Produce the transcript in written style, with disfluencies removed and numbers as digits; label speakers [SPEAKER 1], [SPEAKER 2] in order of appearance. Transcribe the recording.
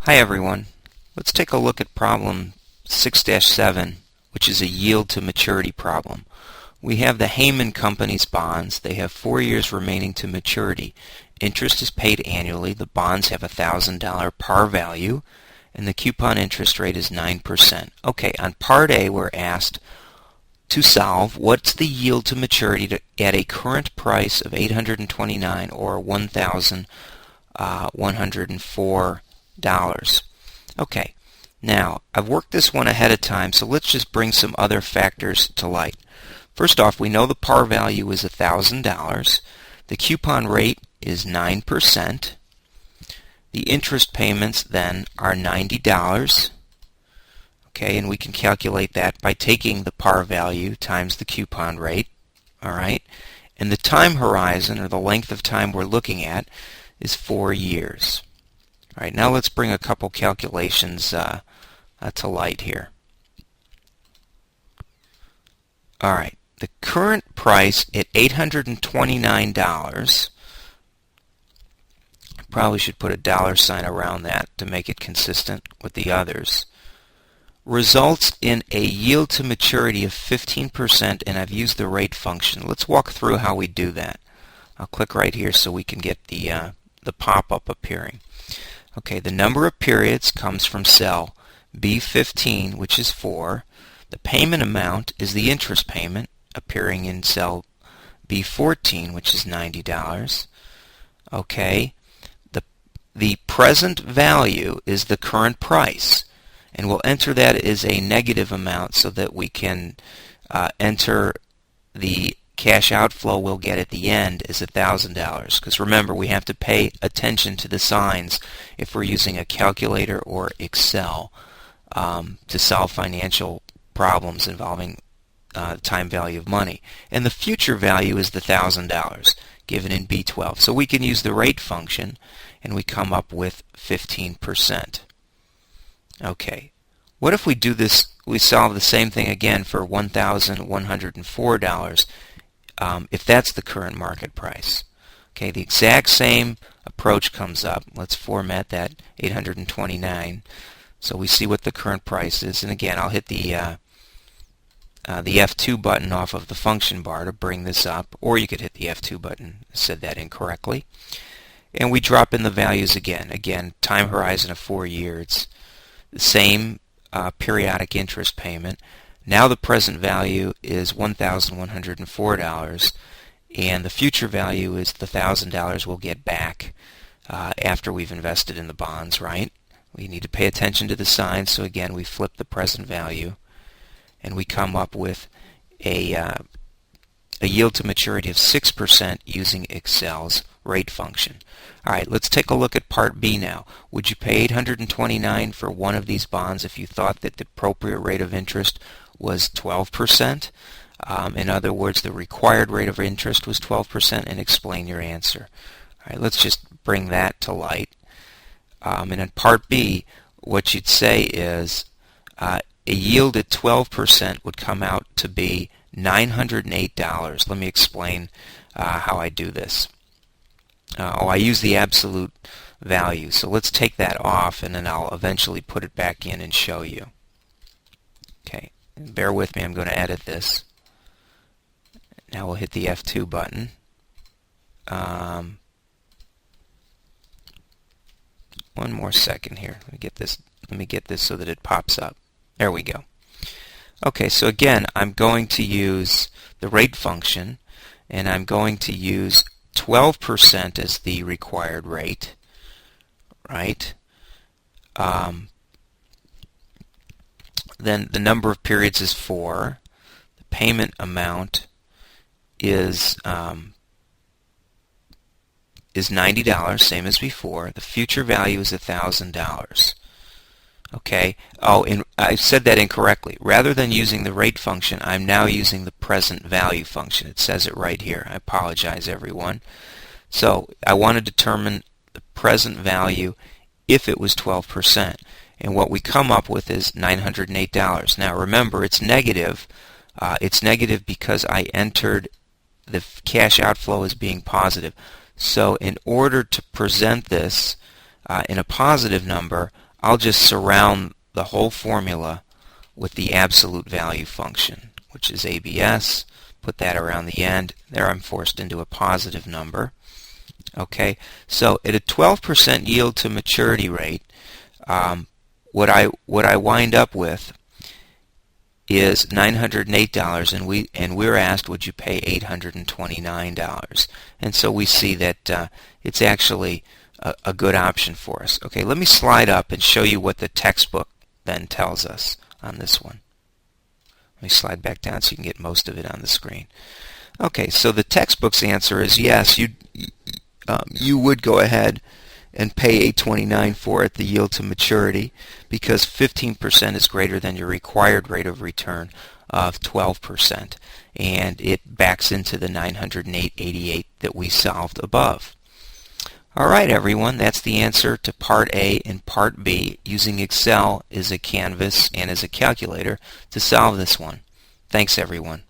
[SPEAKER 1] Hi everyone. Let's take a look at problem 6-7, which is a yield to maturity problem. We have the Heyman Company's bonds. They have 4 years remaining to maturity. Interest is paid annually. The bonds have a $1,000 par value, and the coupon interest rate is 9%. Okay, on Part A we're asked to solve what's the yield to maturity at a current price of $829 or $1,104. Okay, now I've worked this one ahead of time, so let's just bring some other factors to light. First off, we know the par value is $1,000. The coupon rate is 9%. The interest payments then are $90. Okay, and we can calculate that by taking the par value times the coupon rate. All right, and the time horizon, or the length of time we're looking at, is 4 years. All right, now let's bring a couple calculations to light here. All right, the current price at $829, I probably should put a dollar sign around that to make it consistent with the others, results in a yield to maturity of 15%, and I've used the rate function. Let's walk through how we do that. I'll click right here so we can get the pop-up appearing. Okay, the number of periods comes from cell B15, which is 4. The payment amount is the interest payment, appearing in cell B14, which is $90. Okay, the present value is the current price, and we'll enter that as a negative amount so that we can enter the cash outflow we'll get at the end is $1,000, because remember, we have to pay attention to the signs if we're using a calculator or Excel to solve financial problems involving time value of money. And the future value is the $1,000 given in B12. So we can use the rate function and we come up with 15%. Okay, what if we do this, we solve the same thing again for $1,104 if that's the current market price? Okay, the exact same approach comes up. Let's format that 829 so we see what the current price is. And again, I'll hit the F2 button off of the function bar to bring this up, or you could hit the F2 button. I said that incorrectly. And we drop in the values again. Again, time horizon of 4 years. The same periodic interest payment. Now the present value is $1,104, and the future value is the $1,000 we'll get back after we've invested in the bonds, right? We need to pay attention to the signs, so again we flip the present value, and we come up with a yield to maturity of 6% using Excel's rate function. All right, let's take a look at Part B now. Would you pay $829 for one of these bonds if you thought that the appropriate rate of interest was 12%? In other words, the required rate of interest was 12%, and explain your answer. All right, let's just bring that to light. And in Part B, what you'd say is a yield at 12% would come out to be $908. Let me explain how I do this. I use the absolute value, so let's take that off, and then I'll eventually put it back in and show you. Okay, and bear with me, I'm going to edit this. Now we'll hit the F2 button. One more second here. Let me get this so that it pops up. There we go. Okay, so again, I'm going to use the rate function, and I'm going to use 12% as the required rate, right? Then the number of periods is 4. The payment amount is $90, same as before. The future value is $1,000. Okay. Oh, and I said that incorrectly. Rather than using the rate function, I'm now using the present value function. It says it right here. I apologize, everyone. So I want to determine the present value if it was 12%. And what we come up with is $908. Now remember, it's negative. It's negative because I entered the cash outflow as being positive. So in order to present this in a positive number, I'll just surround the whole formula with the absolute value function, which is ABS. Put that around the end. There I'm forced into a positive number. Okay, so at a 12% yield to maturity rate, what I wind up with is $908, and we're asked, would you pay $829? And so we see that it's actually a good option for us. Okay, let me slide up and show you what the textbook then tells us on this one. Let me slide back down so you can get most of it on the screen. Okay, so the textbook's answer is yes, you would go ahead and pay $829 for it, the yield to maturity, because 15% is greater than your required rate of return of 12%, and it backs into the 908.88 that we solved above. All right, everyone, that's the answer to Part A and Part B, using Excel as a canvas and as a calculator to solve this one. Thanks, everyone.